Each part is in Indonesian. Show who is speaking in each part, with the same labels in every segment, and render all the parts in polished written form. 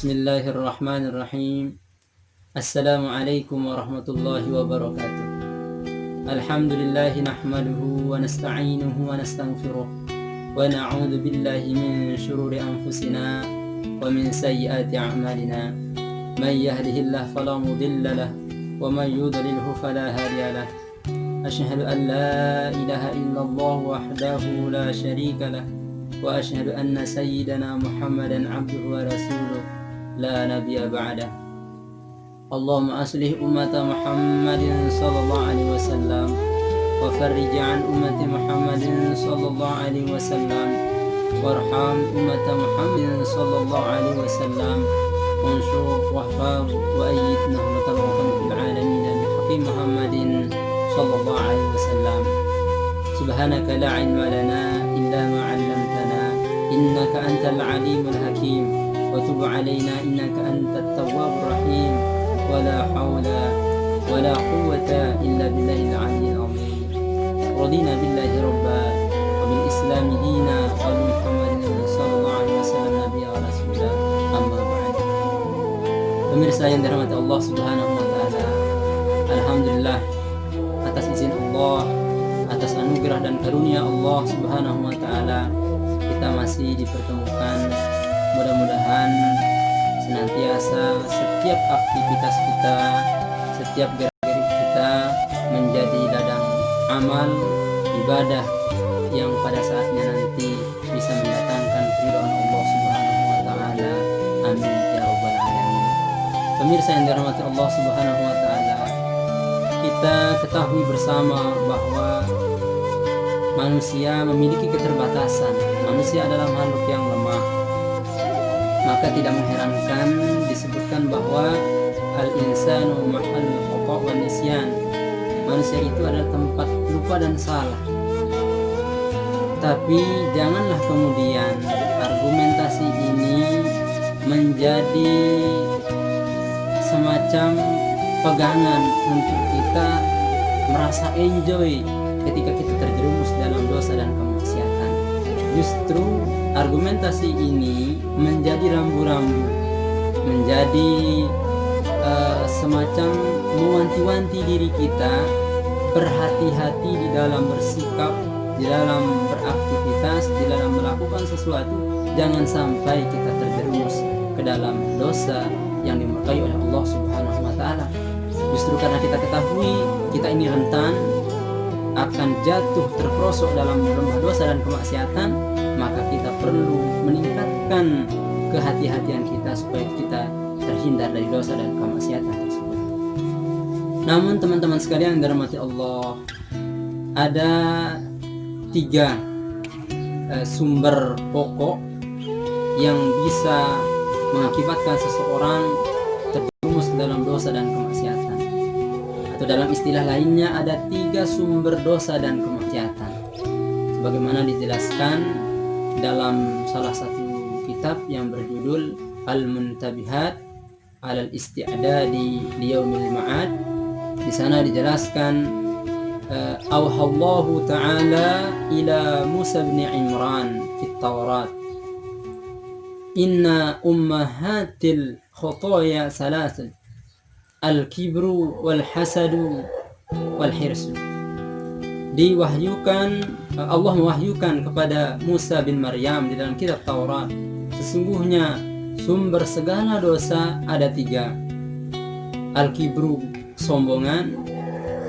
Speaker 1: Bismillahirrahmanirrahim. Assalamualaikum warahmatullahi wabarakatuh. Alhamdulillahi nahmaduhu wa nasta'inuhu wa nastaghfiruh wa na'udzu billahi min shururi anfusina wa min sayyiati a'malina. May yahdihillahu fala mudilla lahu wa may yudlilhu fala hadiya lahu. Asyhadu an la ilaha illallah wahdahu la syarika lahu wa asyhadu anna sayyidana Muhammadan abduhu wa rasuluh la nabiyya ba'dah. Allahumma aslih ummata Muhammadin sallallahu alaihi wasallam wa farrij an ummati Muhammadin sallallahu alaihi wasallam warham ummata Muhammadin sallallahu alaihi wasallam wansur wahfaz wa ayyid nahmatan wa fil alamin bihaqqi Muhammadin sallallahu alaihi wasallam. Subhanaka la ilma lana illa ma 'allamtana innaka antal alimul hakim. وتب علينا إنك أنت التواب الرحيم ولا حول ولا قوة إلا بالله العلي العظيم. رضينا بالله ربا وبالإسلام دينا وبمحمد صلى الله عليه وسلم نبيا ورسولا أما بعد. Pemirsa yang dirahmati Allah Subhanahu wa taala, alhamdulillah atas izin Allah, atas anugerah dan karunia Allah Subhanahu wa taala kita masih dipertemukan. Mudah-mudahan senantiasa setiap aktivitas kita, setiap gerak-gerik kita menjadi ladang amal ibadah yang pada saatnya nanti bisa mendatangkan ridhaan Allah Subhanahu wa taala. Amin ya rabbal alamin. Pemirsa yang dirahmati Allah Subhanahu wa taala, kita ketahui bersama bahwa manusia memiliki keterbatasan. Manusia adalah makhluk yang lemah. Maka tidak mengherankan disebutkan bahwa al-insanu mahallul khata' wan nisyan. Manusia itu adalah tempat lupa dan salah. Tapi janganlah kemudian argumentasi ini menjadi semacam pegangan untuk kita merasa enjoy ketika kita terjerumus dalam dosa dan kemaksiatan. Justru argumentasi ini menjadi rambu-rambu, menjadi semacam mewanti-wanti diri kita berhati-hati di dalam bersikap, di dalam beraktivitas, di dalam melakukan sesuatu. Jangan sampai kita terjerumus ke dalam dosa yang dimurkai oleh Allah Subhanahu wa taala. Justru karena kita ketahui kita ini rentan akan jatuh terperosok dalam lembah dosa dan kemaksiatan, maka kita perlu meningkatkan kehati-hatian kita supaya kita terhindar dari dosa dan kemaksiatan tersebut. Namun teman-teman sekalian yang dirahmati Allah, ada 3 sumber pokok yang bisa mengakibatkan seseorang terjerumus ke dalam dosa dan kemaksiatan. Atau dalam istilah lainnya ada 3 sumber dosa dan kemaksiatan, sebagaimana dijelaskan dalam salah satu kitab yang berjudul Al-Muntabihat alal Isti'dadi liyaumil ma'ad. Di sana dijelaskan auhallahu ta'ala ila Musa bin Imran fit Taurat, inna ummahatil khotoya salasun al-kibru wal hasadu wal hirsu. Diwahyukan, Allah mewahyukan kepada Musa bin Maryam di dalam kitab Taurat, sesungguhnya sumber segala dosa ada 3. Al-kibru, sombongan,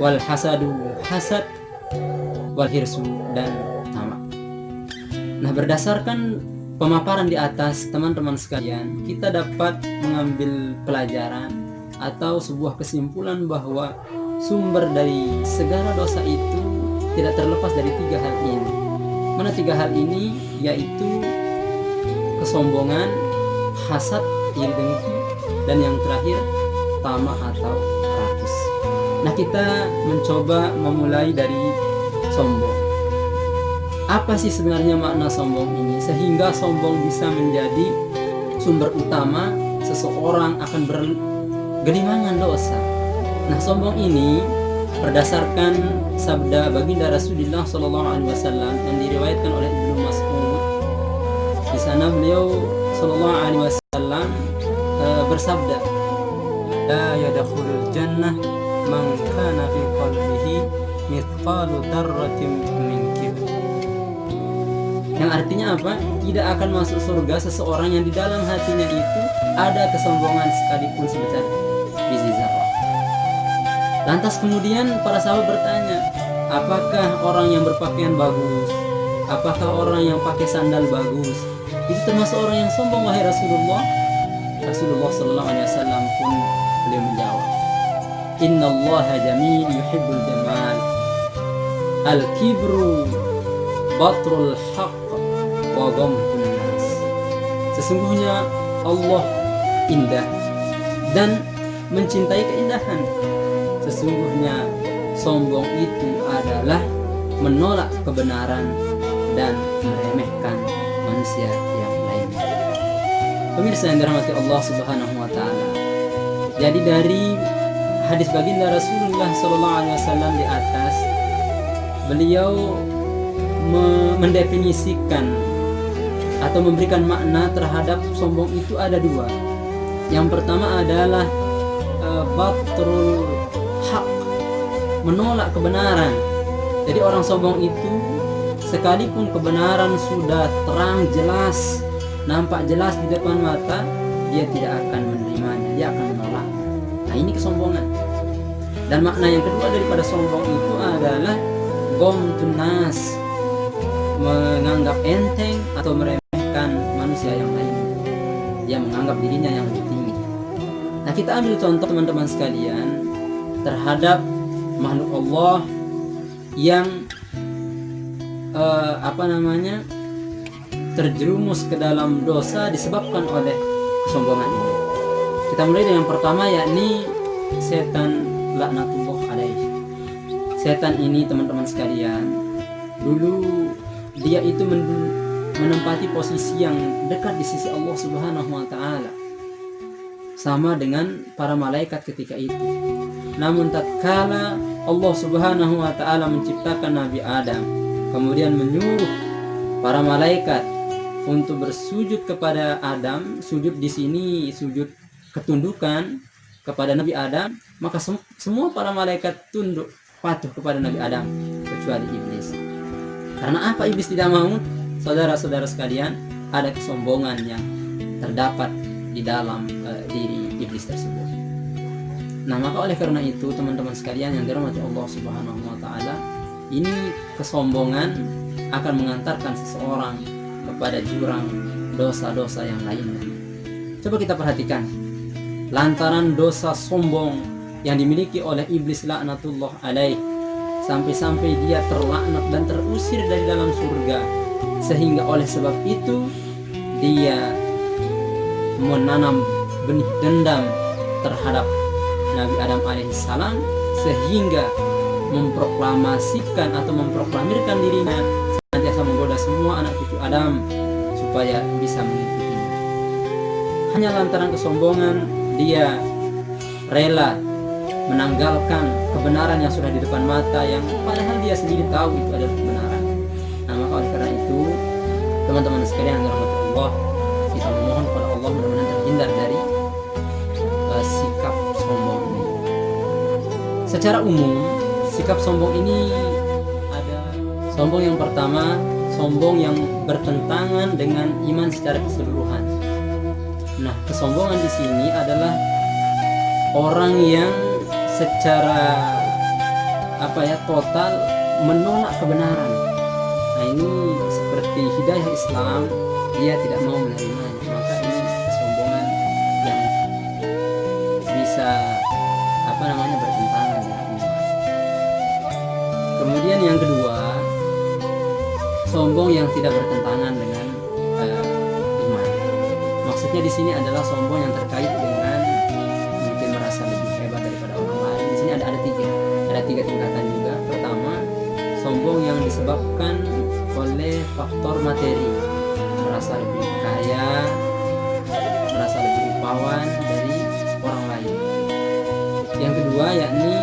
Speaker 1: wal hasadu, hasad, wal hirsu, dan tamak. Nah, berdasarkan pemaparan di atas, teman-teman sekalian, kita dapat mengambil pelajaran atau sebuah kesimpulan bahwa sumber dari segala dosa itu tidak terlepas dari 3 hal ini. Mana 3 hal ini? Yaitu kesombongan, hasad, iri dengki, dan yang terakhir tamak atau rakus. Nah, kita mencoba memulai dari sombong. Apa sih sebenarnya makna sombong ini sehingga sombong bisa menjadi sumber utama seseorang akan gelimangan dosa? Nah, sombong ini berdasarkan sabda baginda Rasulullah SAW yang diriwayatkan oleh Ibnu Mas'ud. Di sana beliau SAW bersabda, la yadkhulul jannah man kana fi qalbihi mithqalu dzarratin min kibr. Yang artinya apa? Tidak akan masuk surga seseorang yang di dalam hatinya itu ada kesombongan sekalipun sebesar biji zarah. Lantas kemudian para sahabat bertanya, apakah orang yang berpakaian bagus, apakah orang yang pakai sandal bagus itu termasuk orang yang sombong wahai Rasulullah? Rasulullah sallallahu alaihi wasallam pun beliau menjawab, innallaha jamil yuhibbul jamal, al-kibru batrul haqq wa ghamtun nas. Sesungguhnya Allah indah dan mencintai keindahan. Sesungguhnya sombong itu adalah menolak kebenaran dan meremehkan manusia yang lainnya. Pemirsa yang dirahmati Allah Subhanahu wa taala. Jadi dari hadis baginda Rasulullah sallallahu alaihi wasallam di atas, beliau mendefinisikan atau memberikan makna terhadap sombong itu ada dua. Yang pertama adalah batrul haq, menolak kebenaran. Jadi orang sombong itu sekalipun kebenaran sudah terang jelas, nampak jelas di depan mata, dia tidak akan menerimanya, dia akan menolaknya. Nah, ini kesombongan. Dan makna yang kedua daripada sombong itu adalah ghamtun nas, menganggap enteng atau meremehkan manusia yang lain. Dia menganggap dirinya yang lebih tinggi. Nah, kita ambil contoh teman-teman sekalian terhadap makhluk Allah yang terjerumus ke dalam dosa disebabkan oleh kesombongan ini. Kita mulai dengan yang pertama, yakni setan laknatullah alaihi. Setan ini teman-teman sekalian, dulu dia itu menempati posisi yang dekat di sisi Allah Subhanahu wa taala, sama dengan para malaikat ketika itu. Namun tatkala Allah Subhanahu wa taala menciptakan Nabi Adam, kemudian menyuruh para malaikat untuk bersujud kepada Adam, sujud di sini sujud ketundukan kepada Nabi Adam, maka semua para malaikat tunduk patuh kepada Nabi Adam kecuali iblis. Karena apa iblis tidak mau? Saudara-saudara sekalian, ada kesombongan yang terdapat di dalam diri iblis tersebut. Nah, maka oleh karena itu teman-teman sekalian yang dirahmati Allah Subhanahu wa taala, ini kesombongan akan mengantarkan seseorang kepada jurang dosa-dosa yang lainnya. Coba kita perhatikan, lantaran dosa sombong yang dimiliki oleh iblis laknatullah alaih, sampai-sampai dia terlaknat dan terusir dari dalam surga, sehingga oleh sebab itu dia menanam benih dendam terhadap Nabi Adam alaihissalam, sehingga memproklamasikan atau memproklamirkan dirinya senantiasa menggoda semua anak cucu Adam supaya bisa mengikutinya. Hanya lantaran kesombongan dia rela menanggalkan kebenaran yang sudah di depan mata, yang padahal dia sendiri tahu itu adalah kebenaran. Nah, maka oleh karena itu teman-teman sekalian yang dirahmati Allah, kita memohon kepada Allah mudah-mudahan terhindar dari sikap sombong ini. Secara umum sikap sombong ini ada sombong yang pertama, sombong yang bertentangan dengan iman secara keseluruhan. Nah, kesombongan di sini adalah orang yang secara total menolak kebenaran. Nah, ini seperti hidayah Islam, dia tidak mau menerimanya. Maka ini kesombongan yang bisa bertentangan dengan iman. Kemudian yang kedua, sombong yang tidak bertentangan dengan iman. Maksudnya di sini adalah sombong yang terkait dengan mungkin merasa lebih hebat daripada orang lain. Di sini ada tiga tingkatan juga. Pertama, sombong yang disebabkan oleh faktor materi, merasa lebih kaya, merasa lebih rupawan dari orang lain. Yang kedua, yakni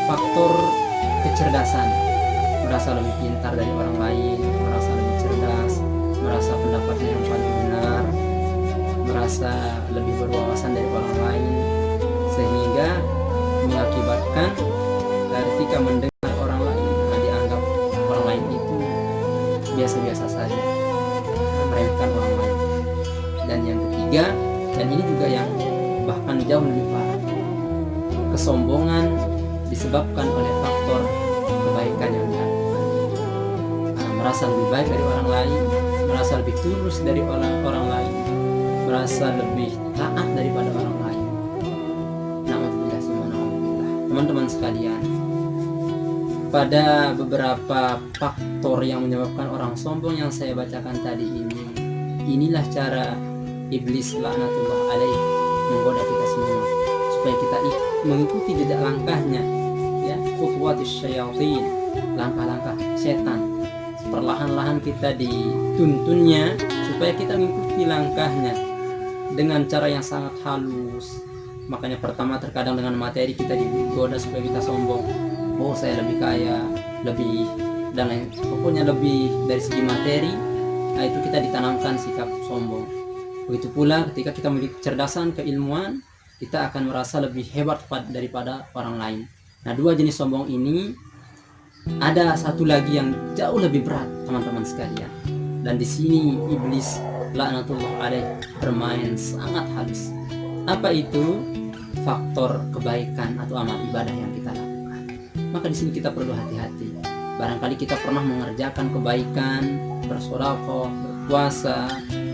Speaker 1: faktor kecerdasan, merasa lebih pintar dari orang lain, merasa lebih cerdas, merasa pendapatnya yang paling benar. merasa lebih berwawasan dari orang lain, sehingga mengakibatkan ketika mendengar orang lain dianggap orang lain itu biasa-biasa saja, meremehkan orang lain. Dan yang ketiga, dan ini juga yang bahkan jauh lebih parah, kesombongan disebabkan oleh faktor kebaikan yang dilakukan. Merasa lebih baik dari orang lain, merasa lebih tulus dari orang lain, merasa lebih taat daripada orang lain. Na'udzubillah summa na'udzubillah. Teman-teman sekalian, pada beberapa faktor yang menyebabkan orang sombong yang saya bacakan tadi ini, inilah cara iblis laknatullah alaih menggoda kita semua supaya kita mengikuti jejak langkahnya, ya, khutwatus syayatin, langkah-langkah setan. Perlahan-lahan kita dituntunnya supaya kita mengikuti langkahnya dengan cara yang sangat halus. Makanya pertama terkadang dengan materi kita digoda supaya kita sombong. Oh, saya lebih kaya, lebih dan lain, pokoknya lebih dari segi materi. Nah, itu kita ditanamkan sikap sombong. Begitu pula ketika kita memiliki kecerdasan, keilmuan, kita akan merasa lebih hebat daripada orang lain. Nah, dua jenis sombong ini, ada satu lagi yang jauh lebih berat, teman-teman sekalian. Dan di sini iblis laknatullah alaih bermain sangat halus. Apa itu? Faktor kebaikan atau amal ibadah yang kita lakukan. Maka di sini kita perlu hati-hati. Barangkali kita pernah mengerjakan kebaikan, bersedekah, berpuasa,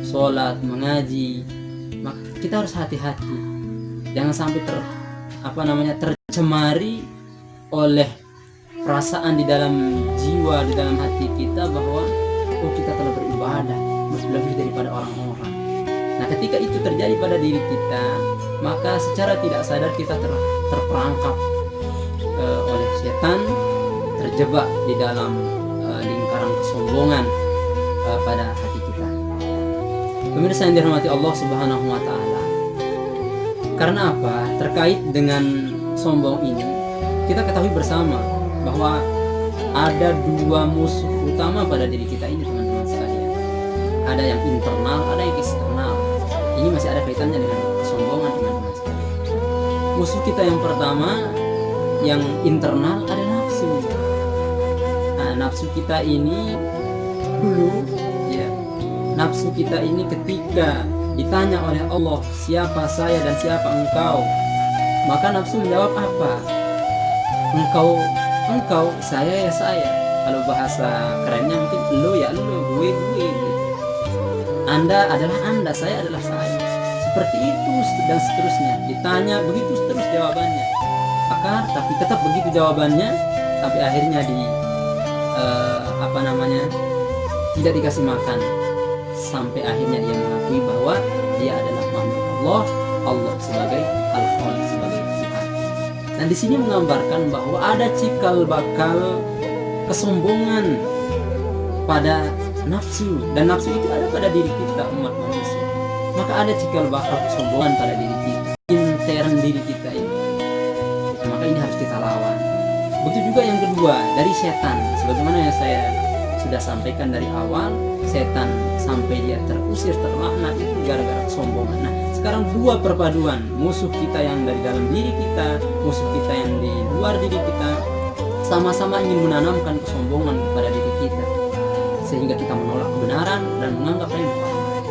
Speaker 1: sholat, mengaji, maka kita harus hati-hati. Jangan sampai tercemari oleh perasaan di dalam jiwa, di dalam hati kita bahwa kita telah beribadah lebih daripada orang-orang. Nah, ketika itu terjadi pada diri kita, maka secara tidak sadar kita telah terperangkap oleh setan, terjebak di dalam lingkaran kesombongan pada hati kita. Pemirsa yang dirahmati Allah Subhanahu wa taala. Karena apa? Terkait dengan sombong ini, kita ketahui bersama bahwa ada dua musuh utama pada diri kita ini, teman-teman sekalian. Ada yang internal, ada yang eksternal. Ini masih ada kaitannya dengan kesombongan, teman-teman sekalian. Musuh kita yang pertama, yang internal, ada nafsu. Nah, nafsu kita ini dulu, ya, nafsu kita ini ketika ditanya oleh Allah, siapa saya dan siapa engkau, maka nafsu menjawab apa? Engkau, saya ya saya. Kalau bahasa kerennya mungkin lo ya lo, gue gitu. Anda adalah Anda, saya adalah saya. Seperti itu dan seterusnya. Ditanya begitu terus jawabannya. Tapi tetap begitu jawabannya sampai akhirnya tidak dikasih makan. Sampai akhirnya dia mengakui bahwa dia adalah makhluk Allah sebagai Al-Khaliq, sebagai Tuhan. Dan di sini menggambarkan bahwa ada cikal bakal kesombongan pada nafsu, dan nafsu itu ada pada diri kita, umat manusia. Maka ada cikal bakal kesombongan pada diri kita, intern diri kita ini. Maka ini harus kita lawan. Begitu juga yang kedua, dari setan. Sebagaimana yang saya sudah sampaikan dari awal, setan sampai dia terusir, terlaknat itu gara-gara kesombongan. Nah, sekarang dua perpaduan, musuh kita yang dari dalam diri kita, musuh kita yang di luar diri kita, sama-sama ingin menanamkan kesombongan kepada diri kita, sehingga kita menolak kebenaran dan menganggap remeh orang lain.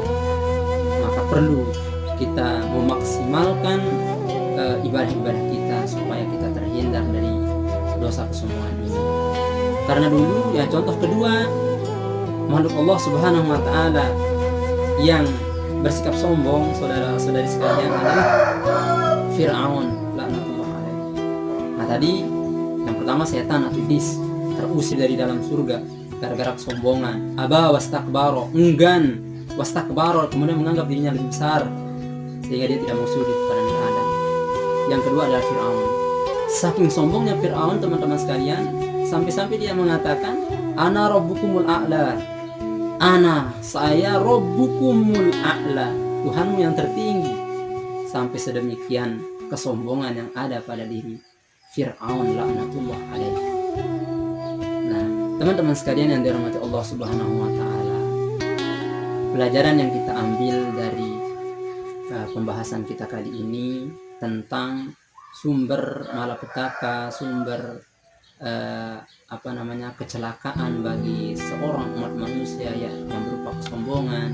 Speaker 1: Maka perlu kita memaksimalkan ibadah-ibadah kita supaya kita terhindar dari dosa kesombongan ini. Karena dulu, ya, contoh kedua, makhluk Allah Subhanahu wa taala yang bersikap sombong, saudara-saudari sekalian, adalah Fir'aun laknatullah alaih. Nah, tadi yang pertama setan atau iblis terusir dari dalam surga gara-gara kesombongan. Aba wastakbaro, enggan, wastakbaro, kemudian menganggap dirinya lebih besar sehingga dia tidak mau sujud kepada Nabi Adam. Yang kedua adalah Fir'aun. Saking sombongnya Fir'aun, teman-teman sekalian, sampai-sampai dia mengatakan, ana rabbukumul a'la. Saya rabbukumul a'la, Tuhanmu yang tertinggi. Sampai sedemikian kesombongan yang ada pada diri Fir'aun laknatullah alaih. Nah, teman-teman sekalian yang dirahmati Allah Subhanahu wa taala, pelajaran yang kita ambil dari pembahasan kita kali ini tentang sumber malapetaka, sumber kecelakaan bagi seorang umat manusia yang berupa kesombongan.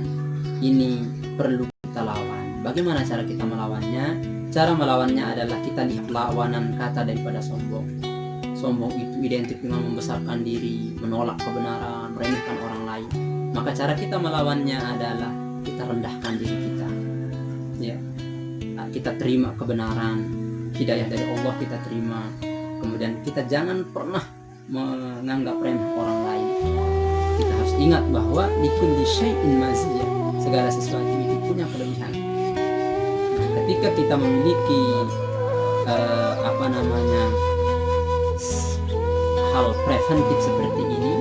Speaker 1: Ini perlu kita lawan. Bagaimana cara kita melawannya? Cara melawannya adalah kita lihat lawanan kata daripada sombong. Sombong itu identik dengan membesarkan diri, menolak kebenaran, meremehkan orang lain. Maka cara kita melawannya adalah kita rendahkan diri kita. Ya, kita terima kebenaran, hidayah dari Allah kita terima. Kemudian kita jangan pernah menganggap remeh orang lain. Kita harus ingat bahwa likulli syai'in maziyah, segala sesuatu itu punya kelebihan. Nah, ketika kita memiliki hal preventif seperti ini,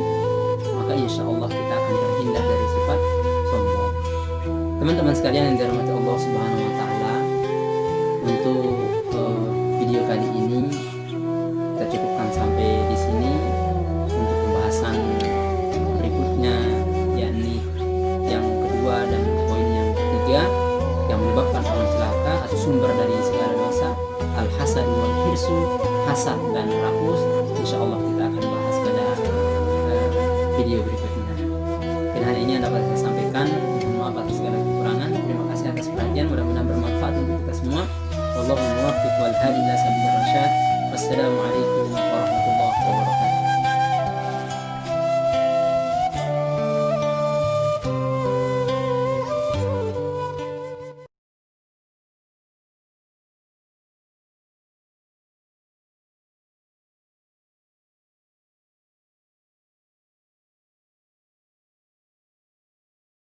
Speaker 1: maka insya Allah kita akan terhindar dari sifat sombong. Teman-teman sekalian yang dirahmati Allah Subhanahu wa Ta'ala, untuk video kali ini kita cukupkan sampai di sini. Untuk pembahasan berikutnya, yakni yang kedua dan poin yang ketiga yang menyebabkan orang celaka atau sumber dari segala dosa, al-hasad wal hirsu, hasad dan rakus, insya Allah kita akan bahas pada video berikutnya. Dan hal ini yang dapat saya sampaikan. Mohon maaf atas segala kekurangan. Terima kasih atas perhatian, mudah-mudahan bermanfaat untuk kita semua. Wallahu muwaffiq wal hadi ila sabilir rasyad. Wassalamualaikum warahmatullahi wabarakatuh.